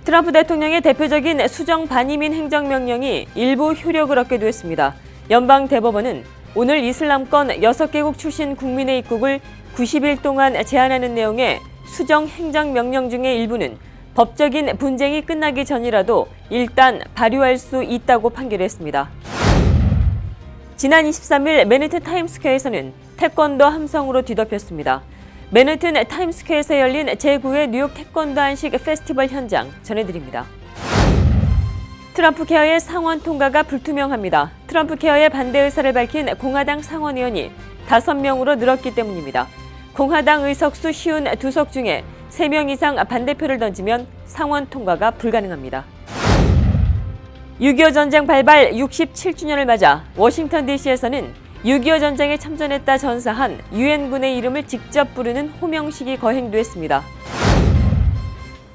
트럼프 대통령의 대표적인 수정 반이민 행정명령이 일부 효력을 얻게 됐습니다. 연방 대법원은 오늘 이슬람권 6개국 출신 국민의 입국을 90일 동안 제한하는 내용의 수정 행정명령 중의 일부는 법적인 분쟁이 끝나기 전이라도 일단 발효할 수 있다고 판결했습니다. 지난 23일 맨해튼 타임스퀘어에서는 태권도 함성으로 뒤덮였습니다. 맨해튼 타임스퀘어에서 열린 제9회 뉴욕 태권도 한식 페스티벌 현장 전해드립니다. 트럼프 케어의 상원 통과가 불투명합니다. 트럼프 케어의 반대 의사를 밝힌 공화당 상원 의원이 5명으로 늘었기 때문입니다. 공화당 의석수 52석 중에 3명 이상 반대표를 던지면 상원 통과가 불가능합니다. 6.25 전쟁 발발 67주년을 맞아 워싱턴 DC에서는 6.25 전쟁에 참전했다 전사한 유엔군의 이름을 직접 부르는 호명식이 거행됐습니다.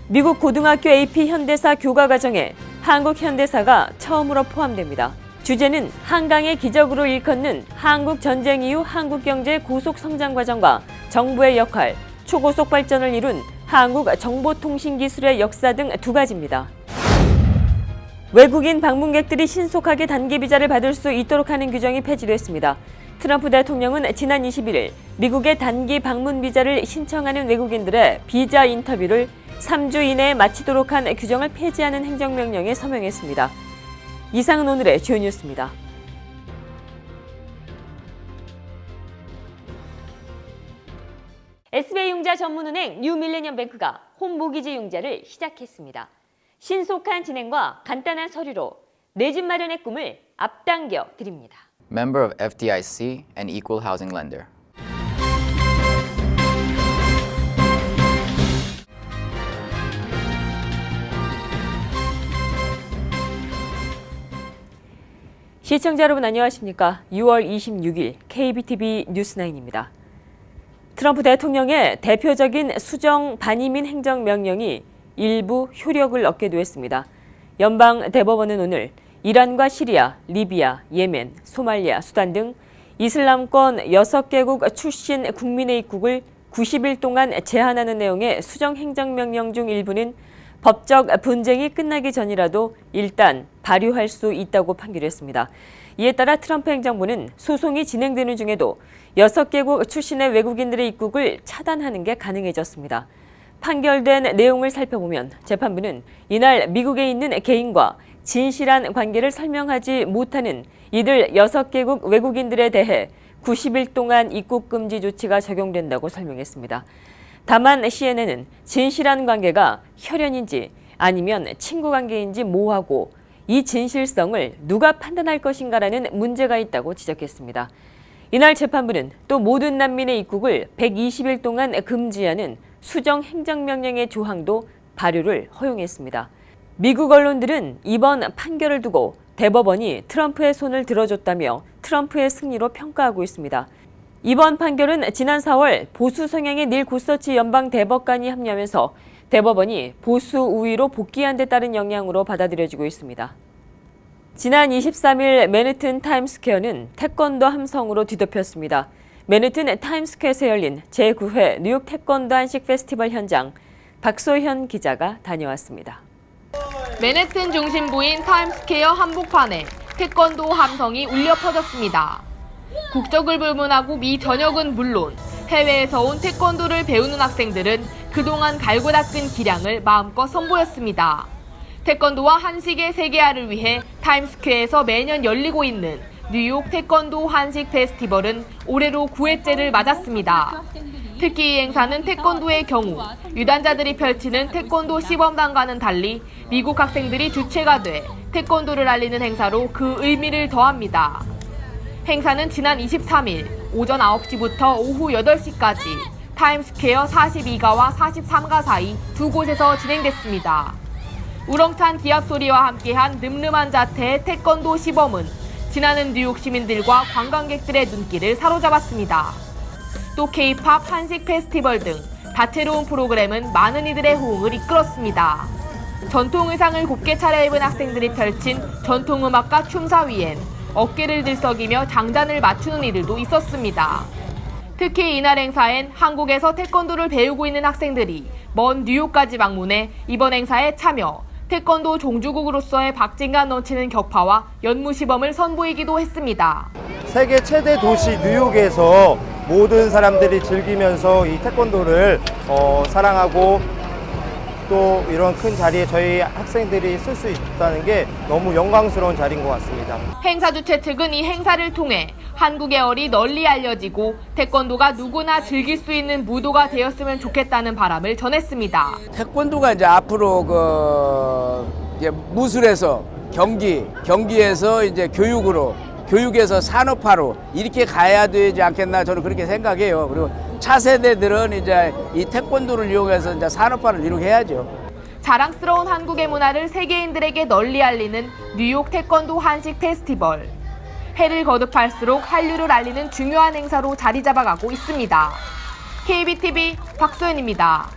미국 고등학교 AP 현대사 교과 과정에 한국 현대사가 처음으로 포함됩니다. 주제는 한강의 기적으로 일컫는 한국 전쟁 이후 한국 경제의 고속 성장 과정과 정부의 역할, 초고속 발전을 이룬 한국 정보통신기술의 역사 등 2가지입니다. 외국인 방문객들이 신속하게 단기 비자를 받을 수 있도록 하는 규정이 폐지됐습니다. 트럼프 대통령은 지난 21일 미국의 단기 방문 비자를 신청하는 외국인들의 비자 인터뷰를 3주 이내에 마치도록 한 규정을 폐지하는 행정명령에 서명했습니다. 이상은 오늘의 주요 뉴스입니다. SBI융자 전문은행 뉴밀레니엄뱅크가 홈모기지 융자를 시작했습니다. 신속한 진행과 간단한 서류로 내 집 마련의 꿈을 앞당겨 드립니다. Member of FDIC and Equal Housing Lender. 시청자 여러분 안녕하십니까? 6월 26일 KBTV 뉴스9입니다. 트럼프 대통령의 대표적인 수정 반이민 행정명령이 일부 효력을 얻게 됐습니다. 연방 대법원은 오늘 이란과 시리아, 리비아, 예멘, 소말리아, 수단 등 이슬람권 6개국 출신 국민의 입국을 90일 동안 제한하는 내용의 수정 행정명령 중 일부는 법적 분쟁이 끝나기 전이라도 일단 발효할 수 있다고 판결했습니다. 이에 따라 트럼프 행정부는 소송이 진행되는 중에도 6개국 출신의 외국인들의 입국을 차단하는 게 가능해졌습니다. 판결된 내용을 살펴보면 재판부는 이날 미국에 있는 개인과 진실한 관계를 설명하지 못하는 이들 6개국 외국인들에 대해 90일 동안 입국 금지 조치가 적용된다고 설명했습니다. 다만 CNN은 진실한 관계가 혈연인지 아니면 친구 관계인지 모호하고 이 진실성을 누가 판단할 것인가라는 문제가 있다고 지적했습니다. 이날 재판부는 또 모든 난민의 입국을 120일 동안 금지하는 수정 행정명령의 조항도 발효를 허용했습니다. 미국 언론들은 이번 판결을 두고 대법원이 트럼프의 손을 들어줬다며 트럼프의 승리로 평가하고 있습니다. 이번 판결은 지난 4월 보수 성향의 닐 고서치 연방 대법관이 합류하면서 대법원이 보수 우위로 복귀한 데 따른 영향으로 받아들여지고 있습니다. 지난 23일 맨해튼 타임스퀘어는 태권도 함성으로 뒤덮였습니다. 맨해튼 타임스퀘어에서 열린 제9회 뉴욕 태권도 한식 페스티벌 현장 박소현 기자가 다녀왔습니다. 맨해튼 중심부인 타임스퀘어 한복판에 태권도 함성이 울려 퍼졌습니다. 국적을 불문하고 미 전역은 물론 해외에서 온 태권도를 배우는 학생들은 그동안 갈고 닦은 기량을 마음껏 선보였습니다. 태권도와 한식의 세계화를 위해 타임스퀘어에서 매년 열리고 있는 뉴욕 태권도 한식 페스티벌은 올해로 9회째를 맞았습니다. 특히 이 행사는 태권도의 경우 유단자들이 펼치는 태권도 시범단과는 달리 미국 학생들이 주체가 돼 태권도를 알리는 행사로 그 의미를 더합니다. 행사는 지난 23일 오전 9시부터 오후 8시까지 타임스퀘어 42가와 43가 사이 2곳에서 진행됐습니다. 우렁찬 기합 소리와 함께한 늠름한 자태의 태권도 시범은 지나는 뉴욕 시민들과 관광객들의 눈길을 사로잡았습니다. 또 K-팝 한식 페스티벌 등 다채로운 프로그램은 많은 이들의 호응을 이끌었습니다. 전통 의상을 곱게 차려입은 학생들이 펼친 전통음악과 춤사위엔 어깨를 들썩이며 장단을 맞추는 이들도 있었습니다. 특히 이날 행사엔 한국에서 태권도를 배우고 있는 학생들이 먼 뉴욕까지 방문해 이번 행사에 참여, 태권도 종주국으로서의 박진감 넘치는 격파와 연무시범을 선보이기도 했습니다. 세계 최대 도시 뉴욕에서 모든 사람들이 즐기면서 이 태권도를 사랑하고 또 이런 큰 자리에 저희 학생들이 쓸 수 있다는 게 너무 영광스러운 자리인 것 같습니다. 행사 주최 측은 이 행사를 통해 한국의 얼이 널리 알려지고 태권도가 누구나 즐길 수 있는 무도가 되었으면 좋겠다는 바람을 전했습니다. 태권도가 이제 앞으로 이제 무술에서 경기에서 이제 교육에서 산업화로 이렇게 가야 되지 않겠나 저는 그렇게 생각해요. 그리고 차세대들은 이제 이 태권도를 이용해서 이제 산업화를 이루게 해야죠. 자랑스러운 한국의 문화를 세계인들에게 널리 알리는 뉴욕 태권도 한식 페스티벌. 해를 거듭할수록 한류를 알리는 중요한 행사로 자리 잡아가고 있습니다. KBTV 박소연입니다.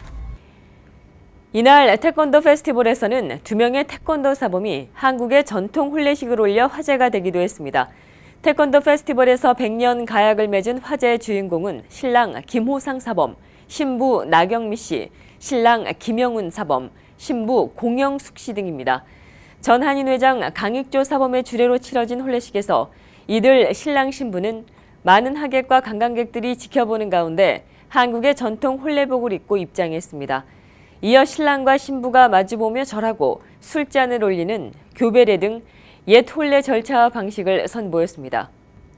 이날 태권도 페스티벌에서는 2명의 태권도 사범이 한국의 전통 혼례식을 올려 화제가 되기도 했습니다. 태권도 페스티벌에서 100년 가약을 맺은 화제의 주인공은 신랑 김호상 사범, 신부 나경미 씨, 신랑 김영훈 사범, 신부 공영숙 씨 등입니다. 전 한인회장 강익조 사범의 주례로 치러진 혼례식에서 이들 신랑 신부는 많은 하객과 관광객들이 지켜보는 가운데 한국의 전통 혼례복을 입고 입장했습니다. 이어 신랑과 신부가 마주보며 절하고 술잔을 올리는 교배례 등 옛 혼례 절차와 방식을 선보였습니다.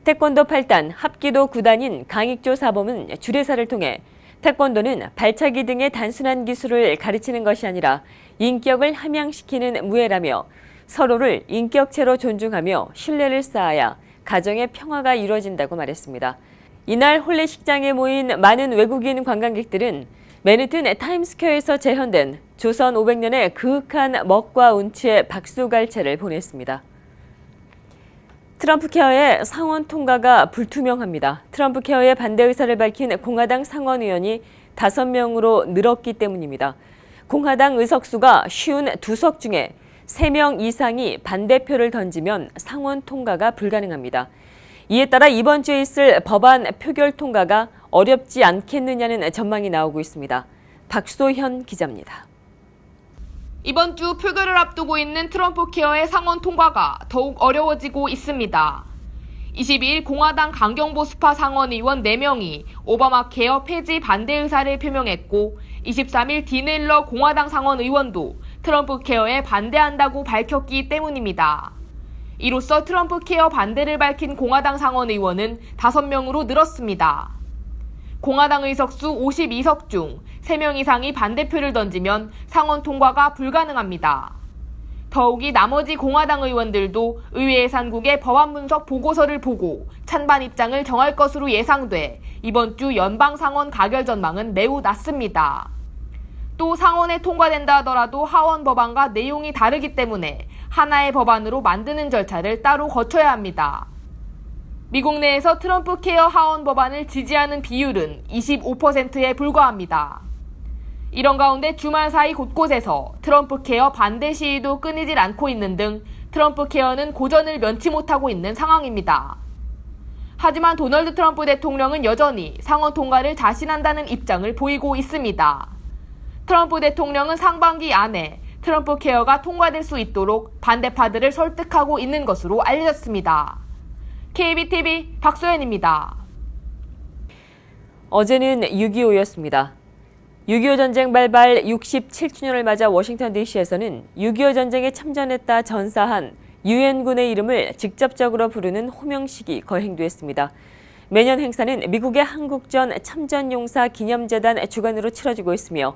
태권도 8단 합기도 9단인 강익조 사범은 주례사를 통해 태권도는 발차기 등의 단순한 기술을 가르치는 것이 아니라 인격을 함양시키는 무예라며 서로를 인격체로 존중하며 신뢰를 쌓아야 가정의 평화가 이루어진다고 말했습니다. 이날 혼례식장에 모인 많은 외국인 관광객들은 맨해튼 타임스퀘어에서 재현된 조선 500년의 그윽한 먹과 운치의 박수갈채를 보냈습니다. 트럼프 케어의 상원 통과가 불투명합니다. 트럼프 케어의 반대 의사를 밝힌 공화당 상원 의원이 5명으로 늘었기 때문입니다. 공화당 의석수가 52석 중에 3명 이상이 반대표를 던지면 상원 통과가 불가능합니다. 이에 따라 이번 주에 있을 법안 표결 통과가 어렵지 않겠느냐는 전망이 나오고 있습니다. 박소현 기자입니다. 이번 주 표결을 앞두고 있는 트럼프 케어의 상원 통과가 더욱 어려워지고 있습니다. 22일 공화당 강경보수파 상원 의원 4명이 오바마 케어 폐지 반대 의사를 표명했고 23일 디넬러 공화당 상원 의원도 트럼프 케어에 반대한다고 밝혔기 때문입니다. 이로써 트럼프 케어 반대를 밝힌 공화당 상원 의원은 5명으로 늘었습니다. 공화당 의석수 52석 중 3명 이상이 반대표를 던지면 상원 통과가 불가능합니다. 더욱이 나머지 공화당 의원들도 의회 예산국의 법안 분석 보고서를 보고 찬반 입장을 정할 것으로 예상돼 이번 주 연방 상원 가결 전망은 매우 낮습니다. 또 상원에 통과된다 하더라도 하원 법안과 내용이 다르기 때문에 하나의 법안으로 만드는 절차를 따로 거쳐야 합니다. 미국 내에서 트럼프 케어 하원 법안을 지지하는 비율은 25%에 불과합니다. 이런 가운데 주말 사이 곳곳에서 트럼프 케어 반대 시위도 끊이질 않고 있는 등 트럼프 케어는 고전을 면치 못하고 있는 상황입니다. 하지만 도널드 트럼프 대통령은 여전히 상원 통과를 자신한다는 입장을 보이고 있습니다. 트럼프 대통령은 상반기 안에 트럼프 케어가 통과될 수 있도록 반대파들을 설득하고 있는 것으로 알려졌습니다. KBTV 박소연입니다. 어제는 6.25였습니다. 6.25 전쟁 발발 67주년을 맞아 워싱턴 DC에서는 6.25 전쟁에 참전했다 전사한 유엔군의 이름을 직접적으로 부르는 호명식이 거행됐습니다. 매년 행사는 미국의 한국전 참전용사 기념재단 주관으로 치러지고 있으며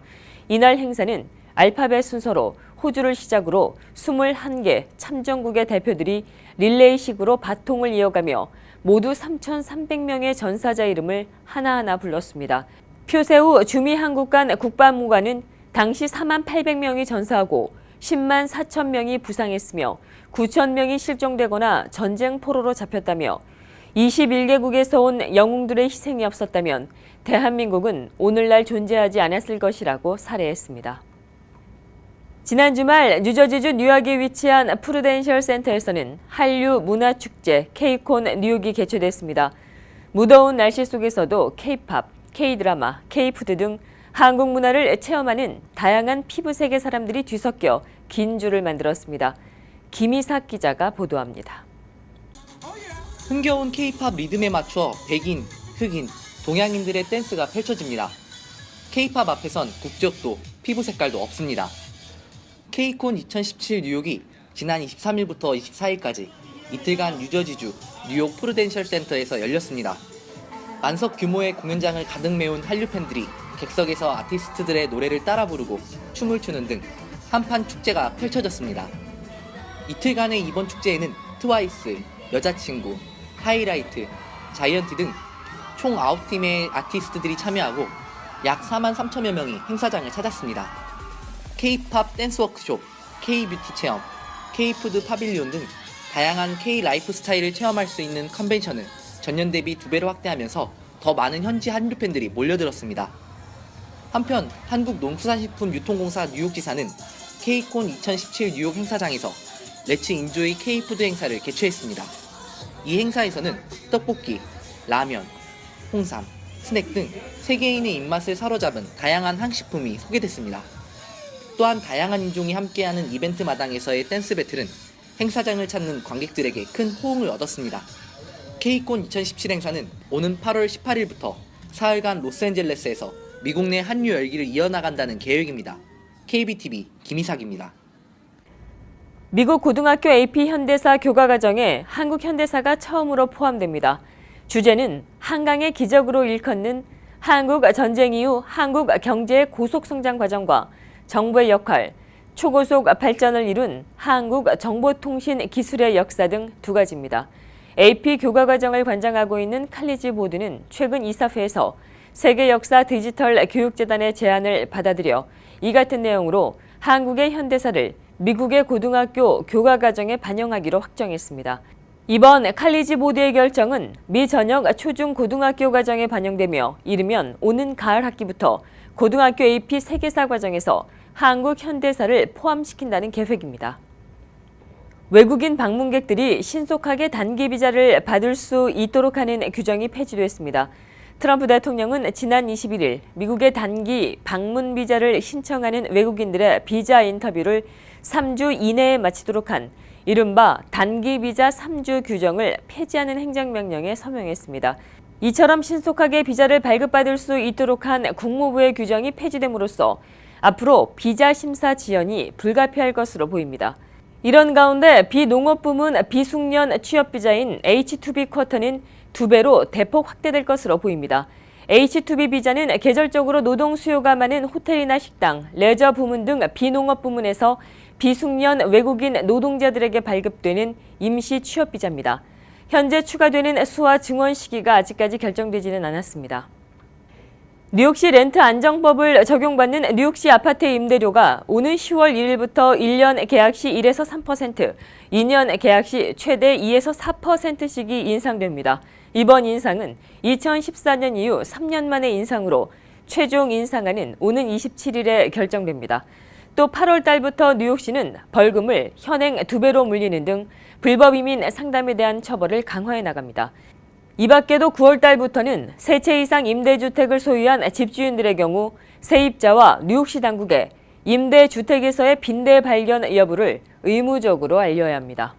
이날 행사는 알파벳 순서로 호주를 시작으로 21개 참전국의 대표들이 릴레이식으로 바통을 이어가며 모두 3,300명의 전사자 이름을 하나하나 불렀습니다. 표세우 주미한국관 국방무관은 당시 48,800명이 전사하고 10만 4천 명이 부상했으며 9천 명이 실종되거나 전쟁 포로로 잡혔다며 21개국에서 온 영웅들의 희생이 없었다면 대한민국은 오늘날 존재하지 않았을 것이라고 살해했습니다. 지난 주말 뉴저지주 뉴욕에 위치한 프루덴셜 센터에서는 한류 문화축제 케이콘 뉴욕이 개최됐습니다. 무더운 날씨 속에서도 K-팝, K-드라마, K-푸드 등 한국 문화를 체험하는 다양한 피부색의 사람들이 뒤섞여 긴 줄을 만들었습니다. 김희삭 기자가 보도합니다. 흥겨운 K-팝 리듬에 맞춰 백인, 흑인, 동양인들의 댄스가 펼쳐집니다. K-팝 앞에선 국적도 피부 색깔도 없습니다. K-콘 2017 뉴욕이 지난 23일부터 24일까지 이틀간 뉴저지주 뉴욕 프루덴셜 센터에서 열렸습니다. 만석 규모의 공연장을 가득 메운 한류 팬들이 객석에서 아티스트들의 노래를 따라 부르고 춤을 추는 등 한판 축제가 펼쳐졌습니다. 이틀간의 이번 축제에는 트와이스, 여자친구, 하이라이트, 자이언티 등 총 9팀의 아티스트들이 참여하고 약 4만 3천여 명이 행사장을 찾았습니다. K-팝 댄스 워크숍, K-뷰티 체험, K-푸드 파빌리온 등 다양한 K-라이프 스타일을 체험할 수 있는 컨벤션을 전년 대비 2배로 확대하면서 더 많은 현지 한류 팬들이 몰려들었습니다. 한편 한국농수산식품유통공사 뉴욕지사는 K-콘 2017 뉴욕 행사장에서 렛츠 인조이 K-푸드 행사를 개최했습니다. 이 행사에서는 떡볶이, 라면, 홍삼, 스낵 등 세계인의 입맛을 사로잡은 다양한 한식품이 소개됐습니다. 또한 다양한 인종이 함께하는 이벤트 마당에서의 댄스 배틀은 행사장을 찾는 관객들에게 큰 호응을 얻었습니다. K-콘 2017 행사는 오는 8월 18일부터 사흘간 로스앤젤레스에서 미국 내 한류 열기를 이어나간다는 계획입니다. KBTV 김희삭입니다. 미국 고등학교 AP 현대사 교과과정에 한국 현대사가 처음으로 포함됩니다. 주제는 한강의 기적으로 일컫는 한국 전쟁 이후 한국 경제의 고속성장 과정과 정부의 역할, 초고속 발전을 이룬 한국 정보통신 기술의 역사 등 두 가지입니다. AP 교과과정을 관장하고 있는 칼리지 보드는 최근 이사회에서 세계 역사 디지털 교육재단의 제안을 받아들여 이 같은 내용으로 한국의 현대사를 미국의 고등학교 교과과정에 반영하기로 확정했습니다. 이번 칼리지 보드의 결정은 미 전역 초중 고등학교 과정에 반영되며 이르면 오는 가을 학기부터 고등학교 AP 세계사 과정에서 한국 현대사를 포함시킨다는 계획입니다. 외국인 방문객들이 신속하게 단기 비자를 받을 수 있도록 하는 규정이 폐지됐습니다. 트럼프 대통령은 지난 21일 미국의 단기 방문 비자를 신청하는 외국인들의 비자 인터뷰를 3주 이내에 마치도록 한 이른바 단기 비자 3주 규정을 폐지하는 행정명령에 서명했습니다. 이처럼 신속하게 비자를 발급받을 수 있도록 한 국무부의 규정이 폐지됨으로써 앞으로 비자 심사 지연이 불가피할 것으로 보입니다. 이런 가운데 비농업 부문 비숙련 취업 비자인 H-2B 쿼터는 2배로 대폭 확대될 것으로 보입니다. H-2B 비자는 계절적으로 노동 수요가 많은 호텔이나 식당, 레저 부문 등 비농업 부문에서 비숙련 외국인 노동자들에게 발급되는 임시 취업 비자입니다. 현재 추가되는 수와 증원 시기가 아직까지 결정되지는 않았습니다. 뉴욕시 렌트 안정법을 적용받는 뉴욕시 아파트 임대료가 오는 10월 1일부터 1년 계약 시 1에서 3%, 2년 계약 시 최대 2에서 4%씩이 인상됩니다. 이번 인상은 2014년 이후 3년 만의 인상으로 최종 인상안은 오는 27일에 결정됩니다. 또 8월 달부터 뉴욕시는 벌금을 현행 2배로 물리는 등 불법 이민 상담에 대한 처벌을 강화해 나갑니다. 이 밖에도 9월 달부터는 3채 이상 임대주택을 소유한 집주인들의 경우 세입자와 뉴욕시 당국에 임대주택에서의 빈대 발견 여부를 의무적으로 알려야 합니다.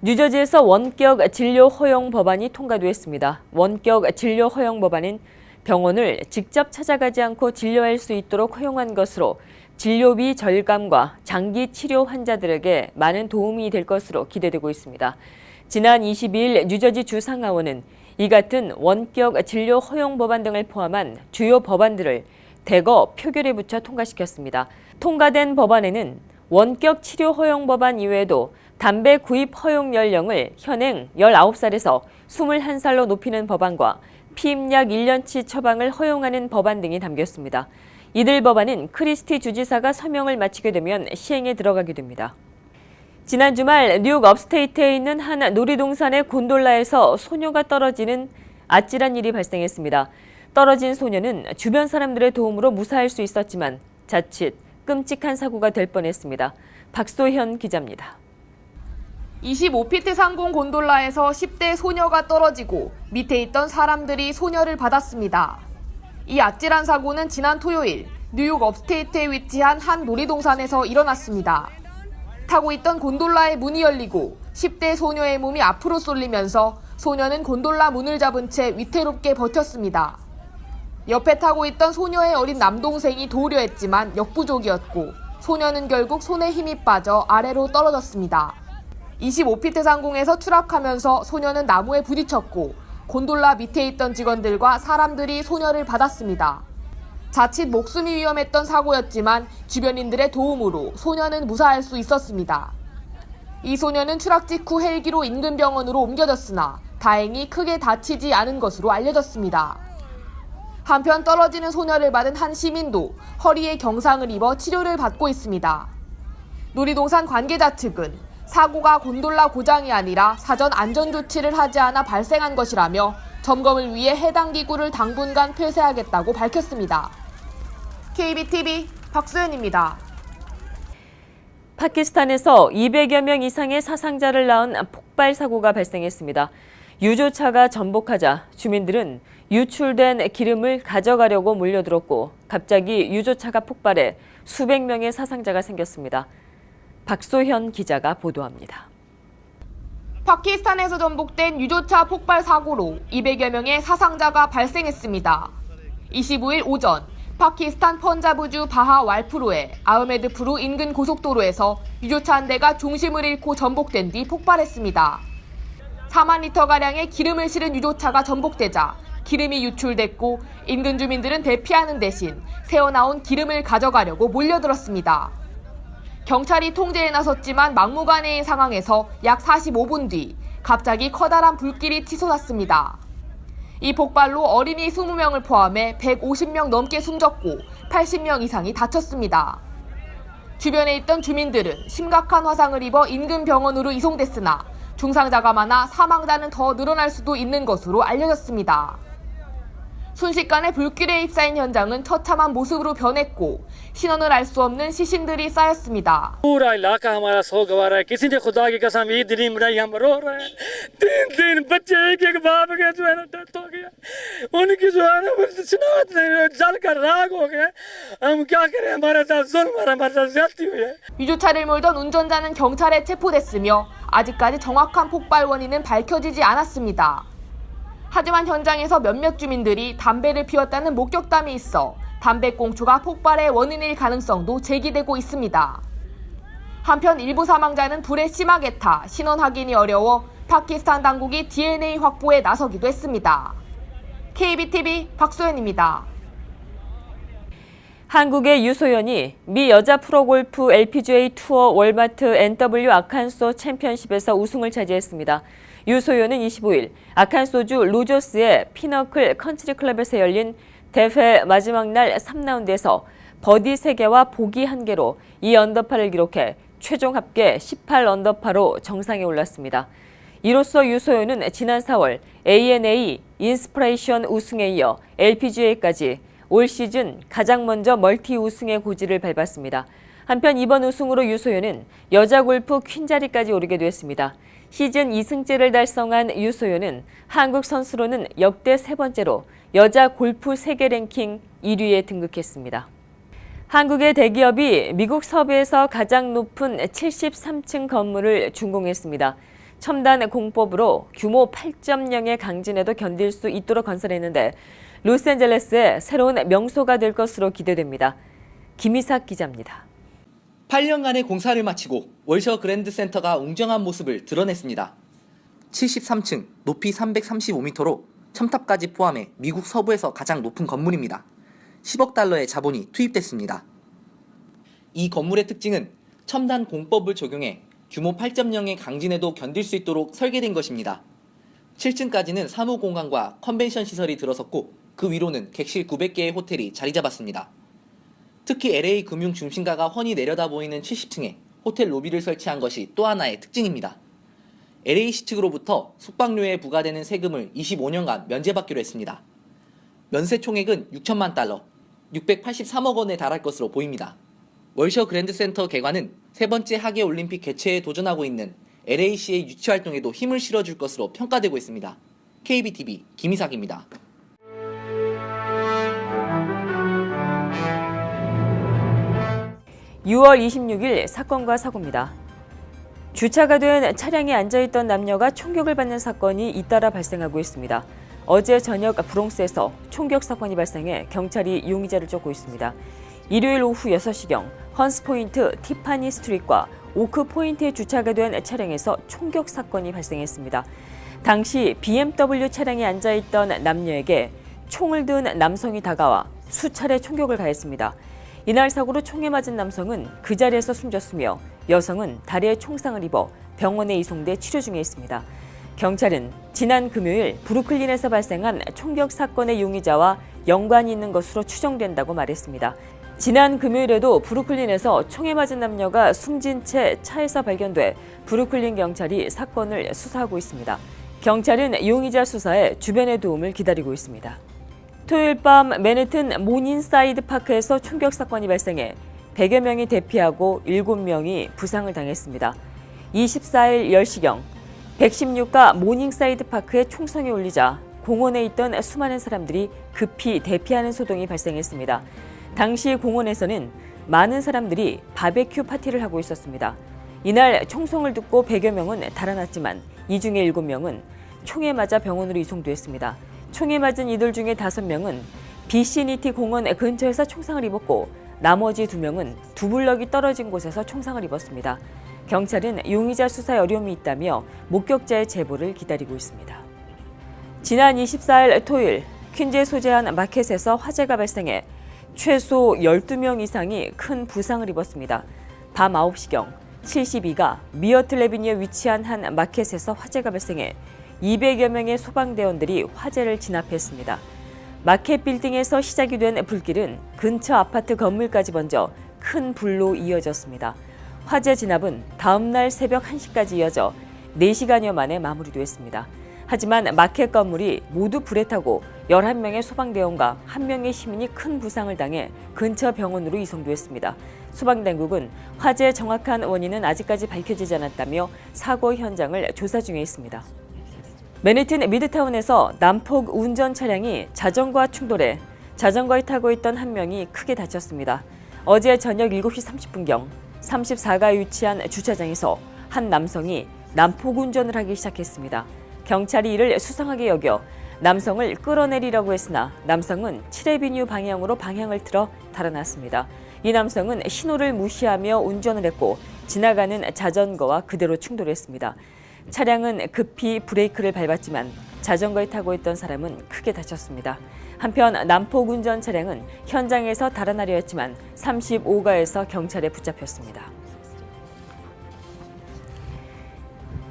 뉴저지에서 원격 진료 허용 법안이 통과됐습니다. 원격 진료 허용 법안은 병원을 직접 찾아가지 않고 진료할 수 있도록 허용한 것으로 진료비 절감과 장기 치료 환자들에게 많은 도움이 될 것으로 기대되고 있습니다. 지난 22일 뉴저지 주상하원은 이 같은 원격 진료 허용 법안 등을 포함한 주요 법안들을 대거 표결에 붙여 통과시켰습니다. 통과된 법안에는 원격 치료 허용 법안 이외에도 담배 구입 허용 연령을 현행 19살에서 21살로 높이는 법안과 피임약 1년치 처방을 허용하는 법안 등이 담겼습니다. 이들 법안은 크리스티 주지사가 서명을 마치게 되면 시행에 들어가게 됩니다. 지난 주말 뉴욕 업스테이트에 있는 한 놀이동산의 곤돌라에서 소녀가 떨어지는 아찔한 일이 발생했습니다. 떨어진 소녀는 주변 사람들의 도움으로 무사할 수 있었지만 자칫 끔찍한 사고가 될 뻔했습니다. 박소현 기자입니다. 25피트 상공 곤돌라에서 10대 소녀가 떨어지고 밑에 있던 사람들이 소녀를 받았습니다. 이 아찔한 사고는 지난 토요일 뉴욕 업스테이트에 위치한 한 놀이동산에서 일어났습니다. 타고 있던 곤돌라의 문이 열리고 10대 소녀의 몸이 앞으로 쏠리면서 소녀는 곤돌라 문을 잡은 채 위태롭게 버텼습니다. 옆에 타고 있던 소녀의 어린 남동생이 도우려 했지만 역부족이었고 소녀는 결국 손에 힘이 빠져 아래로 떨어졌습니다. 25피트 상공에서 추락하면서 소녀는 나무에 부딪혔고 곤돌라 밑에 있던 직원들과 사람들이 소녀를 받았습니다. 자칫 목숨이 위험했던 사고였지만 주변인들의 도움으로 소녀는 무사할 수 있었습니다. 이 소녀는 추락 직후 헬기로 인근 병원으로 옮겨졌으나 다행히 크게 다치지 않은 것으로 알려졌습니다. 한편 떨어지는 소녀를 받은 한 시민도 허리에 경상을 입어 치료를 받고 있습니다. 놀이동산 관계자 측은 사고가 곤돌라 고장이 아니라 사전 안전조치를 하지 않아 발생한 것이라며 점검을 위해 해당 기구를 당분간 폐쇄하겠다고 밝혔습니다. KBTV 박소연입니다. 파키스탄에서 200여 명 이상의 사상자를 낳은 폭발 사고가 발생했습니다. 유조차가 전복하자 주민들은 유출된 기름을 가져가려고 몰려들었고 갑자기 유조차가 폭발해 수백 명의 사상자가 생겼습니다. 박소현 기자가 보도합니다. 파키스탄에서 전복된 유조차 폭발 사고로 200여 명의 사상자가 발생했습니다. 25일 오전 파키스탄 펀자브주 바하 왈프루의 아흐메드푸르 인근 고속도로에서 유조차 한 대가 중심을 잃고 전복된 뒤 폭발했습니다. 4만 리터가량의 기름을 실은 유조차가 전복되자 기름이 유출됐고 인근 주민들은 대피하는 대신 새어나온 기름을 가져가려고 몰려들었습니다. 경찰이 통제에 나섰지만 막무가내인 상황에서 약 45분 뒤 갑자기 커다란 불길이 치솟았습니다. 이 폭발로 어린이 20명을 포함해 150명 넘게 숨졌고 80명 이상이 다쳤습니다. 주변에 있던 주민들은 심각한 화상을 입어 인근 병원으로 이송됐으나 중상자가 많아 사망자는 더 늘어날 수도 있는 것으로 알려졌습니다. 순식간에 불길에 휩싸인 현장은 처참한 모습으로 변했고 신원을 알 수 없는 시신들이 쌓였습니다. पूरा इलाका हमारा सोगवार है किसी ने खुदा की कसम ईद नहीं मनाई हम रो रहे हैं तीन बच्चे एक बाप के जो है ना डेथ हो गया उनकी जो है ना सुनावत नहीं जल कर राख हो गए हम क्या करें हमारे साथ जुल्म हमारे साथ ज्यादती हुई है 유조차를 몰던 운전자는 경찰에 체포됐으며 아직까지 정확한 폭발 원인은 밝혀지지 않았습니다. 하지만 현장에서 몇몇 주민들이 담배를 피웠다는 목격담이 있어 담배꽁초가 폭발의 원인일 가능성도 제기되고 있습니다. 한편 일부 사망자는 불에 심하게 타 신원 확인이 어려워 파키스탄 당국이 DNA 확보에 나서기도 했습니다. KBTV 박소연입니다. 한국의 유소연이 미 여자 프로골프 LPGA 투어 월마트 NW 아칸소 챔피언십에서 우승을 차지했습니다. 유소연은 25일 아칸소주 로저스의 피너클 컨트리 클럽에서 열린 대회 마지막 날 3라운드에서 버디 3개와 보기 1개로 2언더파를 기록해 최종 합계 18언더파로 정상에 올랐습니다. 이로써 유소연은 지난 4월 ANA 인스피레이션 우승에 이어 LPGA까지 올 시즌 가장 먼저 멀티 우승의 고지를 밟았습니다. 한편 이번 우승으로 유소연은 여자 골프 퀸 자리까지 오르게 됐습니다. 시즌 2승째를 달성한 유소연은 한국 선수로는 역대 3번째로 여자 골프 세계 랭킹 1위에 등극했습니다. 한국의 대기업이 미국 서부에서 가장 높은 73층 건물을 준공했습니다. 첨단 공법으로 규모 8.0의 강진에도 견딜 수 있도록 건설했는데 로스앤젤레스의 새로운 명소가 될 것으로 기대됩니다. 김희삭 기자입니다. 8년간의 공사를 마치고 월셔 그랜드 센터가 웅장한 모습을 드러냈습니다. 73층, 높이 335m로 첨탑까지 포함해 미국 서부에서 가장 높은 건물입니다. 10억 달러의 자본이 투입됐습니다. 이 건물의 특징은 첨단 공법을 적용해 규모 8.0의 강진에도 견딜 수 있도록 설계된 것입니다. 7층까지는 사무공간과 컨벤션 시설이 들어섰고 그 위로는 객실 900개의 호텔이 자리 잡았습니다. 특히 LA 금융 중심가가 훤히 내려다 보이는 70층에 호텔 로비를 설치한 것이 또 하나의 특징입니다. LA시 측으로부터 숙박료에 부과되는 세금을 25년간 면제받기로 했습니다. 면세 총액은 6천만 달러, 683억 원에 달할 것으로 보입니다. 월셔 그랜드 센터 개관은 세 번째 하계올림픽 개최에 도전하고 있는 LA시의 유치 활동에도 힘을 실어줄 것으로 평가되고 있습니다. KBTV 김희삭입니다. 6월 26일 사건과 사고입니다. 주차가 된 차량에 앉아있던 남녀가 총격을 받는 사건이 잇따라 발생하고 있습니다. 어제 저녁 브롱스에서 총격 사건이 발생해 경찰이 용의자를 쫓고 있습니다. 일요일 오후 6시경 헌스포인트 티파니 스트릿과 오크 포인트에 주차가 된 차량에서 총격 사건이 발생했습니다. 당시 BMW 차량에 앉아있던 남녀에게 총을 든 남성이 다가와 수차례 총격을 가했습니다. 이날 사고로 총에 맞은 남성은 그 자리에서 숨졌으며 여성은 다리에 총상을 입어 병원에 이송돼 치료 중에 있습니다. 경찰은 지난 금요일 브루클린에서 발생한 총격 사건의 용의자와 연관이 있는 것으로 추정된다고 말했습니다. 지난 금요일에도 브루클린에서 총에 맞은 남녀가 숨진 채 차에서 발견돼 브루클린 경찰이 사건을 수사하고 있습니다. 경찰은 용의자 수사에 주변의 도움을 기다리고 있습니다. 토요일 밤 맨해튼 모닌사이드 파크에서 총격 사건이 발생해 100여 명이 대피하고 7명이 부상을 당했습니다. 24일 10시경 116가 모닝사이드 파크에 총성이 울리자 공원에 있던 수많은 사람들이 급히 대피하는 소동이 발생했습니다. 당시 공원에서는 많은 사람들이 바베큐 파티를 하고 있었습니다. 이날 총성을 듣고 100여 명은 달아났지만 이 중에 7명은 총에 맞아 병원으로 이송됐습니다. 총에 맞은 이들 중에 5명은 비시니티 공원 근처에서 총상을 입었고 나머지 2명은 두 블럭이 떨어진 곳에서 총상을 입었습니다. 경찰은 용의자 수사에 어려움이 있다며 목격자의 제보를 기다리고 있습니다. 지난 24일 토요일 퀸즈에 소재한 마켓에서 화재가 발생해 최소 12명 이상이 큰 부상을 입었습니다. 밤 9시경 72가 미어틀 애비뉴에 위치한 한 마켓에서 화재가 발생해 200여 명의 소방대원들이 화재를 진압했습니다. 마켓 빌딩에서 시작이 된 불길은 근처 아파트 건물까지 번져 큰 불로 이어졌습니다. 화재 진압은 다음 날 새벽 1시까지 이어져 4시간여 만에 마무리됐습니다. 하지만 마켓 건물이 모두 불에 타고 11명의 소방대원과 1명의 시민이 큰 부상을 당해 근처 병원으로 이송됐습니다. 소방당국은 화재의 정확한 원인은 아직까지 밝혀지지 않았다며 사고 현장을 조사 중에 있습니다. 맨해튼 미드타운에서 난폭 운전 차량이 자전거와 충돌해 자전거에 타고 있던 1명이 크게 다쳤습니다. 어제 저녁 7시 30분경 34가에 위치한 주차장에서 한 남성이 난폭 운전을 하기 시작했습니다. 경찰이 이를 수상하게 여겨 남성을 끌어내리려고 했으나 남성은 7애비뉴 방향으로 방향을 틀어 달아났습니다. 이 남성은 신호를 무시하며 운전을 했고 지나가는 자전거와 그대로 충돌했습니다. 차량은 급히 브레이크를 밟았지만 자전거에 타고 있던 사람은 크게 다쳤습니다. 한편 난폭 운전 차량은 현장에서 달아나려 했지만 35가에서 경찰에 붙잡혔습니다.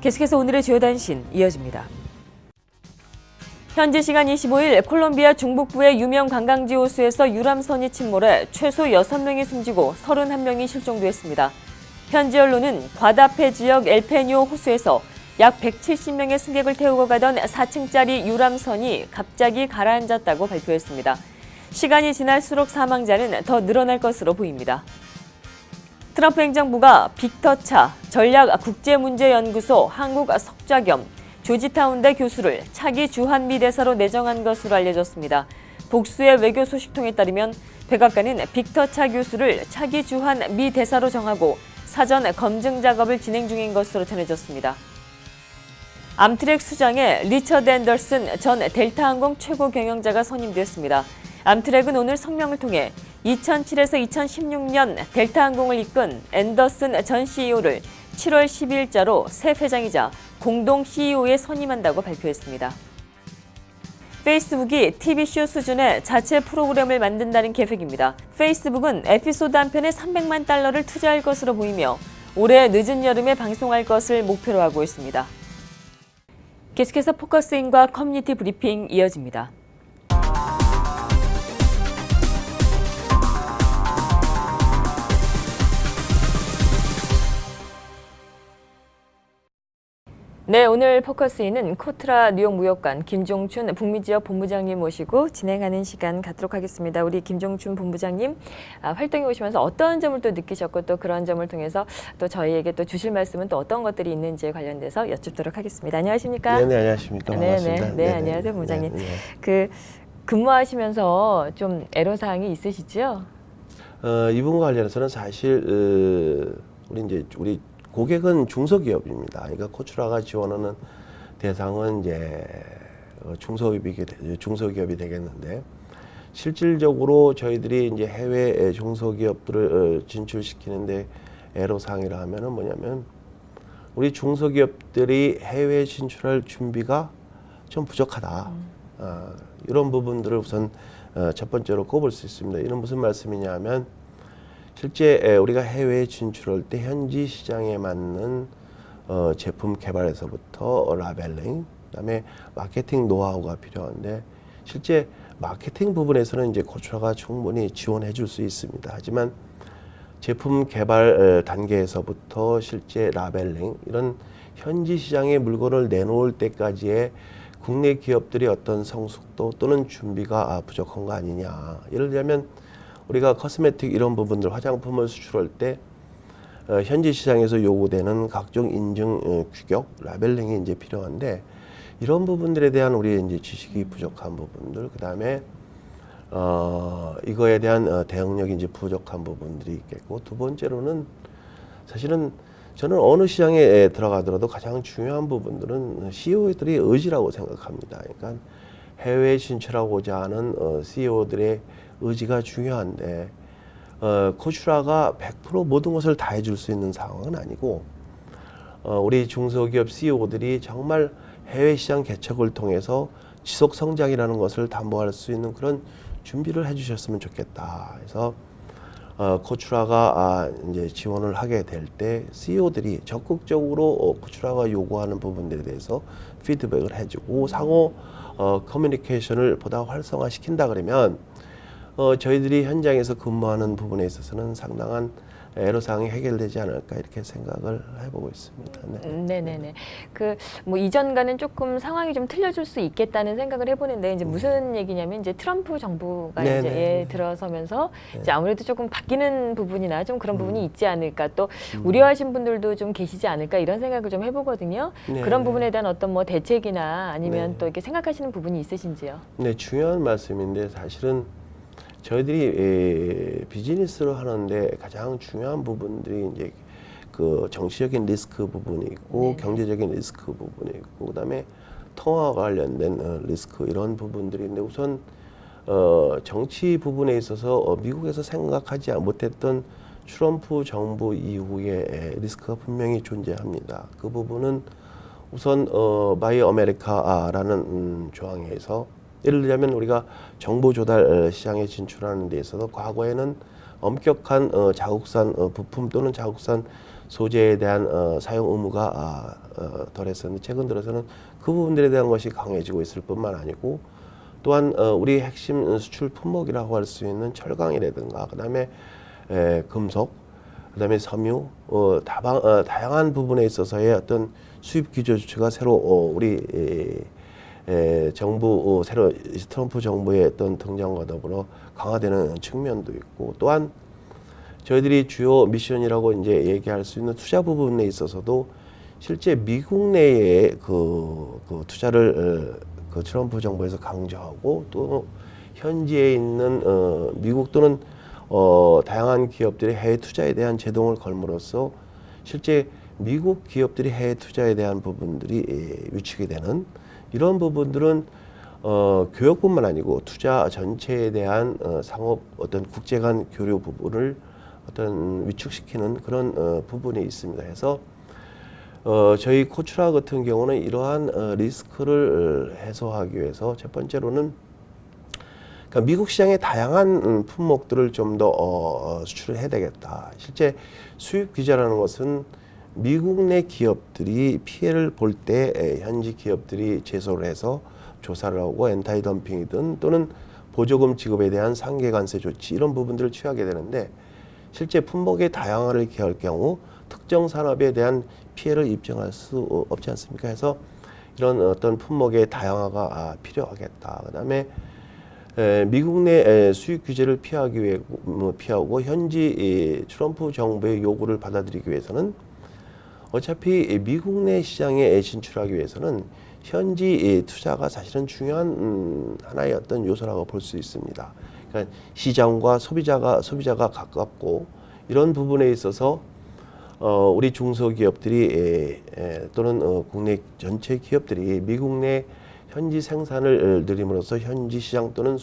계속해서 오늘의 주요 단신 이어집니다. 현지 시간 25일 콜롬비아 중북부의 유명 관광지 호수에서 유람선이 침몰해 최소 6명이 숨지고 31명이 실종됐습니다. 현지 언론은 과다페 지역 엘페뇨 호수에서 약 170명의 승객을 태우고 가던 4층짜리 유람선이 갑자기 가라앉았다고 발표했습니다. 시간이 지날수록 사망자는 더 늘어날 것으로 보입니다. 트럼프 행정부가 빅터차 전략국제문제연구소 한국 석좌 겸 조지타운대 교수를 차기 주한미 대사로 내정한 것으로 알려졌습니다. 복수의 외교 소식통에 따르면 백악관은 빅터차 교수를 차기 주한미 대사로 정하고 사전 검증 작업을 진행 중인 것으로 전해졌습니다. 암트랙 수장에 리처드 앤더슨 전 델타항공 최고 경영자가 선임됐습니다. 암트랙은 오늘 성명을 통해 2007에서 2016년 델타항공을 이끈 앤더슨 전 CEO를 7월 10일자로 새 회장이자 공동 CEO에 선임한다고 발표했습니다. 페이스북이 TV쇼 수준의 자체 프로그램을 만든다는 계획입니다. 페이스북은 에피소드 한 편에 $300만 투자할 것으로 보이며 올해 늦은 여름에 방송할 것을 목표로 하고 있습니다. 계속해서 포커스인과 커뮤니티 브리핑 이어집니다. 네, 오늘 포커스인은 코트라 뉴욕 무역관 김종춘 북미 지역 본부장님 모시고 진행하는 시간 갖도록 하겠습니다. 우리 김종춘 본부장님 활동에 오시면서 어떤 점을 또 느끼셨고 또 그런 점을 통해서 또 저희에게 또 주실 말씀은 또 어떤 것들이 있는지에 관련돼서 여쭙도록 하겠습니다. 안녕하십니까? 네, 안녕하십니까. 반갑습니다. 네, 안녕하세요, 본부장님. 네. 그 근무하시면서 좀 애로사항이 있으시죠? 이 부분과 관련해서는 사실 우리 고객은 중소기업입니다. 그러니까 코츄라가 지원하는 대상은 이제 중소기업이 되겠는데 실질적으로 저희들이 이제 해외 중소기업들을 진출시키는데 애로사항이라 하면은 뭐냐면 우리 중소기업들이 해외 진출할 준비가 좀 부족하다. 이런 부분들을 우선 첫 번째로 꼽을 수 있습니다. 이는 무슨 말씀이냐면 실제 우리가 해외에 진출할 때 현지 시장에 맞는 제품 개발에서부터 라벨링, 그다음에 마케팅 노하우가 필요한데 실제 마케팅 부분에서는 이제 코츄라가 충분히 지원해 줄 수 있습니다. 하지만 제품 개발 단계에서부터 실제 라벨링 이런 현지 시장에 물건을 내놓을 때까지의 국내 기업들이 어떤 성숙도 또는 준비가 부족한 거 아니냐. 예를 들면 우리가 코스메틱 이런 부분들 화장품을 수출할 때 현지 시장에서 요구되는 각종 인증 규격, 라벨링이 이제 필요한데 이런 부분들에 대한 우리 이제 지식이 부족한 부분들, 그 다음에 이거에 대한 대응력이 이제 부족한 부분들이 있겠고 두 번째로는 사실은 저는 어느 시장에 들어가더라도 가장 중요한 부분들은 CEO들의 의지라고 생각합니다. 그러니까 해외에 진출하고자 하는 CEO들의 의지가 중요한데 코츄라가 100% 모든 것을 다 해줄 수 있는 상황은 아니고 우리 중소기업 CEO들이 정말 해외 시장 개척을 통해서 지속 성장이라는 것을 담보할 수 있는 그런 준비를 해주셨으면 좋겠다. 그래서 코츄라가 이제 지원을 하게 될 때 CEO들이 적극적으로 코츄라가 요구하는 부분들에 대해서 피드백을 해주고 상호 커뮤니케이션을 보다 활성화시킨다 그러면 저희들이 현장에서 근무하는 부분에 있어서는 상당한 애로사항이 해결되지 않을까 이렇게 생각을 해보고 있습니다. 네네네. 그 뭐 이전과는 조금 상황이 좀 틀려질 수 있겠다는 생각을 해보는데 이제 무슨 얘기냐면 이제 트럼프 정부가 이제 들어서면서 이제 아무래도 조금 바뀌는 부분이나 좀 그런 부분이 있지 않을까 또 우려하신 분들도 좀 계시지 않을까 이런 생각을 좀 해보거든요. 그런 부분에 대한 어떤 뭐 대책이나 아니면 또 이렇게 생각하시는 부분이 있으신지요? 네, 중요한 말씀인데 사실은 저희들이 비즈니스를 하는데 가장 중요한 부분들이 이제 그 정치적인 리스크 부분이 있고 경제적인 리스크 부분이 있고 그다음에 통화 관련된 리스크 이런 부분들인데 우선 정치 부분에 있어서 미국에서 생각하지 못했던 트럼프 정부 이후에 리스크가 분명히 존재합니다. 그 부분은 우선 바이 아메리카라는 조항에서 예를 들자면 우리가 정보 조달 시장에 진출하는 데 있어서 과거에는 엄격한 자국산 부품 또는 자국산 소재에 대한 사용 의무가 덜했었는데 최근 들어서는 그 부분들에 대한 것이 강해지고 있을 뿐만 아니고 또한 우리 핵심 수출 품목이라고 할 수 있는 철강이라든가 그다음에 금속, 그다음에 섬유, 다양한 부분에 있어서의 어떤 수입 규제 조치가 새로 우리 정부 새로 트럼프 정부의 어떤 등장과 더불어 강화되는 측면도 있고 또한 저희들이 주요 미션이라고 이제 얘기할 수 있는 투자 부분에 있어서도 실제 미국 내에 그 투자를 그 트럼프 정부에서 강조하고 또 현지에 있는 미국 또는 다양한 기업들이 해외 투자에 대한 제동을 걸므로써 실제 미국 기업들이 해외 투자에 대한 부분들이 위축이 되는 이런 부분들은 교역뿐만 아니고 투자 전체에 대한 상업 어떤 국제 간 교류 부분을 어떤 위축시키는 그런 부분이 있습니다. 그래서 저희 코츄라 같은 경우는 이러한 리스크를 해소하기 위해서 첫 번째로는 그러니까 미국 시장의 다양한 품목들을 좀 더 수출을 해야 되겠다. 실제 수입 규제라는 것은 미국 내 기업들이 피해를 볼 때 현지 기업들이 제소를 해서 조사를 하고 엔타이 덤핑이든 또는 보조금 지급에 대한 상계 관세 조치 이런 부분들을 취하게 되는데 실제 품목의 다양화를 기할 경우 특정 산업에 대한 피해를 입증할 수 없지 않습니까? 해서 이런 어떤 품목의 다양화가 필요하겠다. 그다음에 미국 내 수입 규제를 피하기 위해 피하고 현지 트럼프 정부의 요구를 받아들이기 위해서는 어차피 미국 내 시장에 진출하기 위해서는 현지 투자가 사실은 중요한 하나의 어떤 요소라고 볼 수 있습니다. 그러니까 시장과 소비자가 가깝고 이런 부분에 있어서 우리 중소기업들이 또는 국내 전체 기업들이 미국 내 현지 생산을 늘림으로써 현지 시장 또는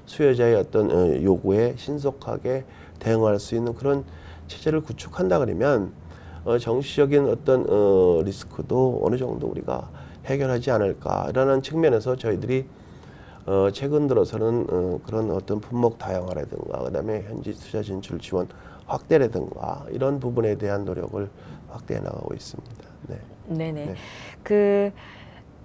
수요자의 어떤 요구에 신속하게 대응할 수 있는 그런 체제를 구축한다 그러면 정치적인 어떤 리스크도 어느 정도 우리가 해결하지 않을까라는 측면에서 저희들이 최근 들어서는 그런 어떤 품목 다양화라든가 그다음에 현지 투자 진출 지원 확대라든가 이런 부분에 대한 노력을 확대해 나가고 있습니다. 네. 네네. 네. 그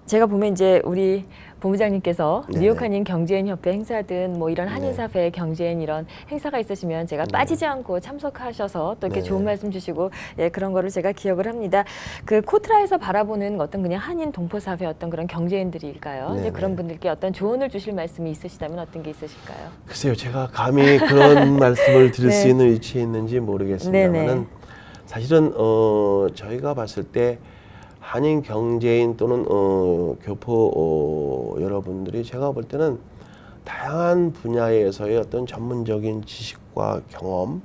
제가 보면 이제 우리 본부장님께서 네네. 뉴욕 한인 경제인 협회 행사든 뭐 이런 한인사회 경제인 이런 행사가 있으시면 제가 빠지지 않고 참석하셔서 또 이렇게 네네. 좋은 말씀 주시고 예 그런 거를 제가 기억을 합니다. 그 코트라에서 바라보는 어떤 그냥 한인 동포사회 어떤 그런 경제인들일까요? 이제 네네. 그런 분들께 어떤 조언을 주실 말씀이 있으시다면 어떤 게 있으실까요? 글쎄요, 제가 감히 그런 말씀을 드릴 네. 수 있는 위치에 있는지 모르겠습니다만은 네네. 사실은 저희가 봤을 때 한인 경제인 또는 교포 여러분들이 제가 볼 때는 다양한 분야에서의 어떤 전문적인 지식과 경험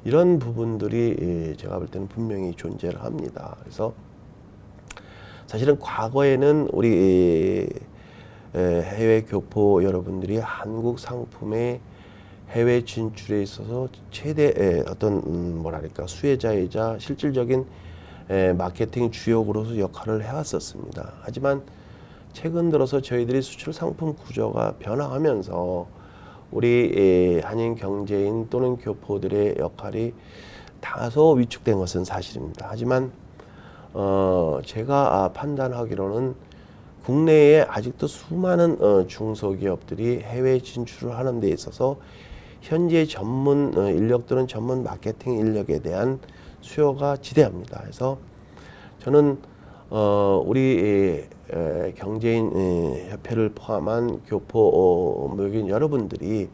이런 부분들이 제가 볼 때는 분명히 존재를 합니다. 그래서 사실은 과거에는 우리 해외 교포 여러분들이 한국 상품의 해외 진출에 있어서 최대 어떤 뭐랄까 수혜자이자 실질적인 마케팅 주역으로서 역할을 해왔었습니다. 하지만 최근 들어서 저희들이 수출 상품 구조가 변화하면서 우리 한인 경제인 또는 교포들의 역할이 다소 위축된 것은 사실입니다. 하지만 제가 판단하기로는 국내에 아직도 수많은 중소기업들이 해외 진출을 하는 데 있어서 현재 전문 인력 또는 전문 마케팅 인력에 대한 수요가 지대합니다. 그래서 저는 우리 경제인 협회를 포함한 교포 모여진 여러분들이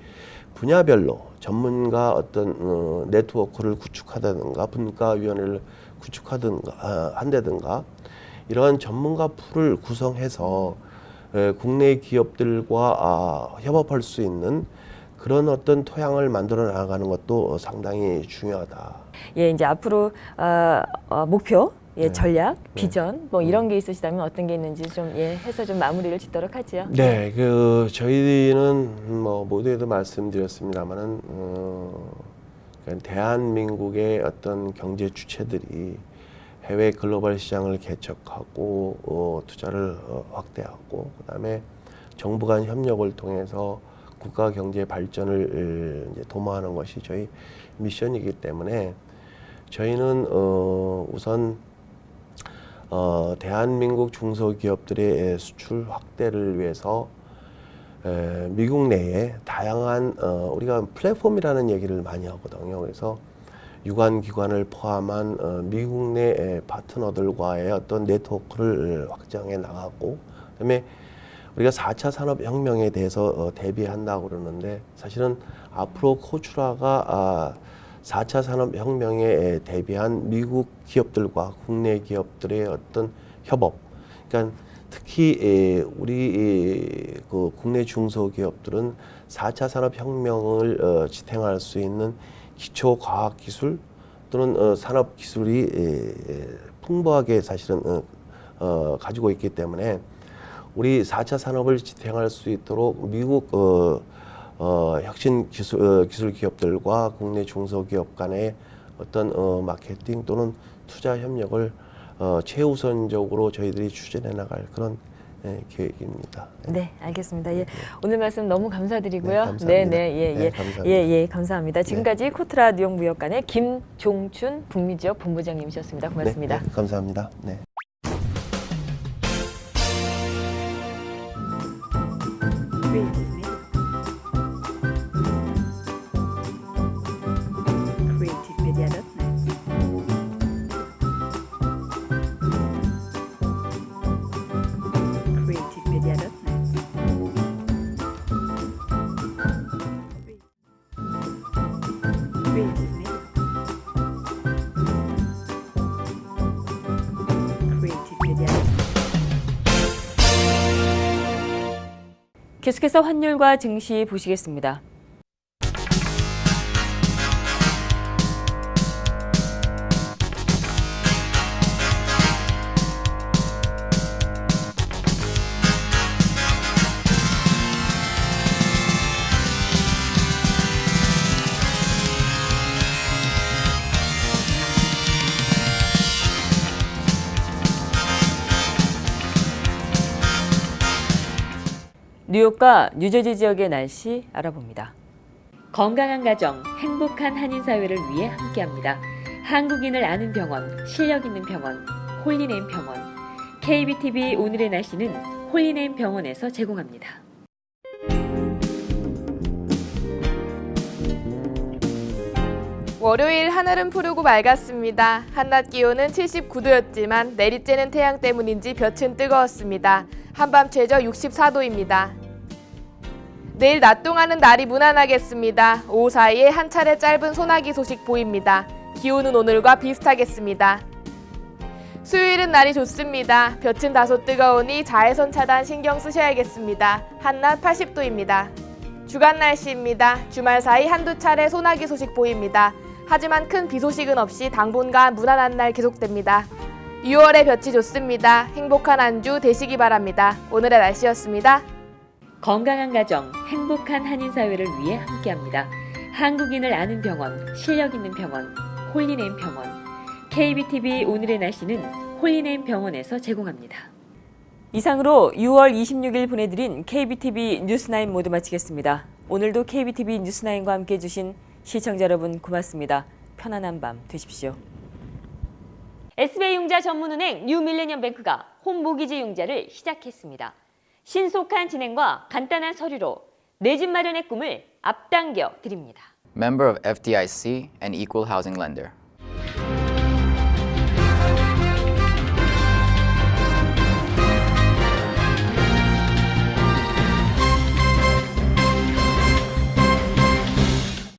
분야별로 전문가 어떤 네트워크를 구축하다든가 분과위원회를 구축하든가 한다든가 이러한 전문가 풀을 구성해서 국내 기업들과 협업할 수 있는 그런 어떤 토양을 만들어 나가는 것도 상당히 중요하다. 예 이제 앞으로 목표 예, 네. 전략, 비전 뭐 이런 게 있으시다면 어떤 게 있는지 좀 예, 해서 좀 마무리를 짓도록 하지요. 네, 저희는 뭐 모두에도 말씀드렸습니다만은 그러니까 대한민국의 어떤 경제 주체들이 해외 글로벌 시장을 개척하고 투자를 확대하고 그다음에 정부 간 협력을 통해서 국가 경제 발전을 이제 도모하는 것이 저희 미션이기 때문에 저희는 우선 대한민국 중소기업들의 수출 확대를 위해서 미국 내에 다양한 우리가 플랫폼이라는 얘기를 많이 하거든요. 그래서 유관기관을 포함한 미국 내 파트너들과의 어떤 네트워크를 확장해 나가고 그다음에 우리가 4차 산업혁명에 대해서 대비한다고 그러는데 사실은 앞으로 코츄라가 4차 산업혁명에 대비한 미국 기업들과 국내 기업들의 어떤 협업 그러니까 특히 우리 그 국내 중소기업들은 4차 산업혁명을 지탱할 수 있는 기초과학기술 또는 산업기술이 풍부하게 사실은 가지고 있기 때문에 우리 4차 산업을 지탱할 수 있도록 미국 혁신 기술 기업들과 국내 중소기업 간의 어떤 마케팅 또는 투자 협력을 최우선적으로 저희들이 추진해 나갈 그런 계획입니다. 네, 알겠습니다. 예, 오늘 말씀 너무 감사드리고요. 네, 감사합니다. 네, 감사합니다. 예, 감사합니다. 지금까지 코트라 뉴욕 무역관의 김종춘 북미지역 본부장님이셨습니다. 고맙습니다. 네, 감사합니다. 네. creativemedia.net 계속해서 환율과 증시 보시겠습니다. 뉴욕과 뉴저지 지역의 날씨 알아봅니다. 건강한 가정, 행복한 한인사회를 위해 함께합니다. 한국인을 아는 병원, 실력 있는 병원, 홀리네임 병원. KBTV 오늘의 날씨는 홀리네임 병원에서 제공합니다. 월요일 하늘은 푸르고 맑았습니다. 한낮 기온은 79도였지만 내리쬐는 태양 때문인지 볕은 뜨거웠습니다. 한밤 최저 64도입니다. 내일 낮 동안은 날이 무난하겠습니다. 오후 사이에 한 차례 짧은 소나기 소식 보입니다. 기온은 오늘과 비슷하겠습니다. 수요일은 날이 좋습니다. 볕은 다소 뜨거우니 자외선 차단 신경 쓰셔야겠습니다. 한낮 80도입니다. 주간 날씨입니다. 주말 사이 한두 차례 소나기 소식 보입니다. 하지만 큰 비 소식은 없이 당분간 무난한 날 계속됩니다. 6월의 볕이 좋습니다. 행복한 한 주 되시기 바랍니다. 오늘의 날씨였습니다. 건강한 가정, 행복한 한인사회를 위해 함께합니다. 한국인을 아는 병원, 실력 있는 병원, 홀리네임 병원. KBTV 오늘의 날씨는 홀리네임 병원에서 제공합니다. 이상으로 6월 26일 보내드린 KBTV 뉴스9 모두 마치겠습니다. 오늘도 KBTV 뉴스9과 함께해 주신 시청자 여러분 고맙습니다. 편안한 밤 되십시오. SBI 융자 전문은행 뉴밀레니엄뱅크가 홈모기지 융자를 시작했습니다. 신속한 진행과 간단한 서류로 내 집 마련의 꿈을 앞당겨 드립니다. Member of FDIC and Equal Housing Lender.